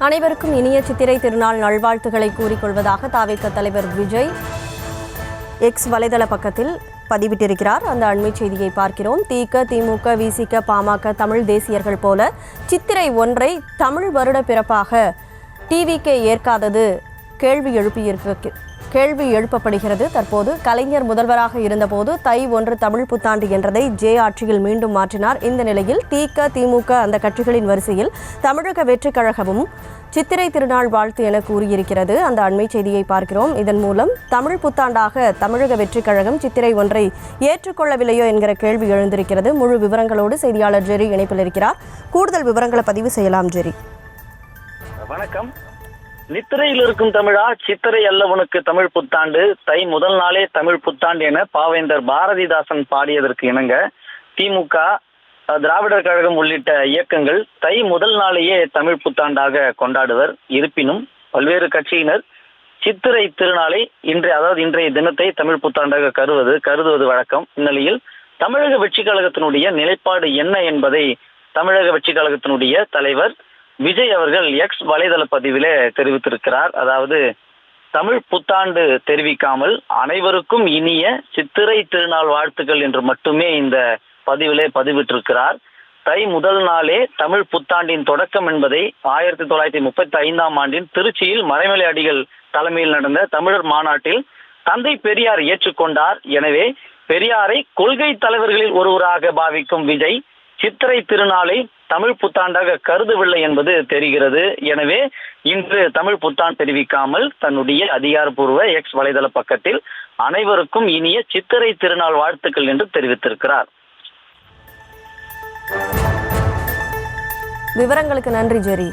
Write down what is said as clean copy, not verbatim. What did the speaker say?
அனைவருக்கும் இனிய சித்திரை திருநாள் நல்வாழ்த்துக்களை கூறிக்கொள்வதாக தாவேக தலைவர் விஜய் எக்ஸ் வலைதள பக்கத்தில் பதிவிட்டிருக்கிறார். அந்த அண்மை செய்தியை பார்க்கிறோம். திக, திமுக, விசிக, பாமக தமிழ் தேசியர்கள் போல சித்திரை ஒன்றை தமிழ் வருட பிறப்பாக டிவிகே ஏற்காதது கேள்வி எழுப்பப்படுகிறது. தற்போது கலைஞர் முதல்வராக இருந்தபோது தை 1 தமிழ் புத்தாண்டு என்றதை ஜே ஆட்சியில் மீண்டும் மாற்றினார். இந்த நிலையில் திக, திமுக அந்த கட்சிகளின் வரிசையில் தமிழக வெற்றிக் கழகமும் சித்திரை திருநாள் வாழ்த்து என கூறியிருக்கிறது. அந்த அண்மை செய்தியை பார்க்கிறோம். இதன் மூலம் தமிழ் புத்தாண்டாக தமிழக வெற்றிக் கழகம் சித்திரை ஒன்றை ஏற்றுக்கொள்ளவில்லையோ என்கிற கேள்வி எழுந்திருக்கிறது. முழு விவரங்களோடு செய்தியாளர் ஜெரி இணைப்பில் இருக்கிறார். கூடுதல் விவரங்களை பதிவு செய்யலாம் ஜெரி. வணக்கம். நித்திரையில் இருக்கும் தமிழா, சித்திரை அல்லவனுக்கு தமிழ் புத்தாண்டு, தை முதல் நாளே தமிழ் புத்தாண்டு என பாவேந்தர் பாரதிதாசன் பாடியதற்கு இணங்க திமுக, திராவிடர் கழகம் உள்ளிட்ட இயக்கங்கள் தை முதல் நாளையே தமிழ் புத்தாண்டாக கொண்டாடுவர். இருப்பினும் பல்வேறு கட்சியினர் சித்திரை திருநாளை இன்றைய தினத்தை தமிழ் புத்தாண்டாக கருதுவது வழக்கம். இந்நிலையில் தமிழக வெற்றிக் கழகத்தினுடைய நிலைப்பாடு என்ன என்பதை தமிழக வெற்றிக் கழகத்தினுடைய தலைவர் விஜய் அவர்கள் எக்ஸ் வலைதள பதிவிலே தெரிவித்திருக்கிறார். அதாவது, தமிழ் புத்தாண்டு தெரிவிக்காமல் அனைவருக்கும் இனிய சித்திரை திருநாள் வாழ்த்துக்கள் என்று மட்டுமே இந்த பதிவிலே பதிவிட்டிருக்கிறார். தை முதல் நாளே தமிழ் புத்தாண்டின் தொடக்கம் என்பதை 1935ஆம் ஆண்டின் திருச்சியில் மறைமலை அடிகள் தலைமையில் நடந்த தமிழர் மாநாட்டில் தந்தை பெரியார் ஏற்றுக்கொண்டார். எனவே பெரியாரை கொள்கை தலைவர்களில் ஒருவராக பாவிக்கும் விஜய் சித்திரை திருநாளை தமிழ் புத்தாண்டாக கருதவில்லை என்பது தெரிகிறது. எனவே இன்று தமிழ் புத்தாண்டு தெரிவிக்காமல் தன்னுடைய அதிகாரப்பூர்வ எக்ஸ் வலைதள பக்கத்தில் அனைவருக்கும் இனிய சித்திரை திருநாள் வாழ்த்துக்கள் என்று தெரிவித்திருக்கிறார். விவரங்களுக்கு நன்றி ஜெரி.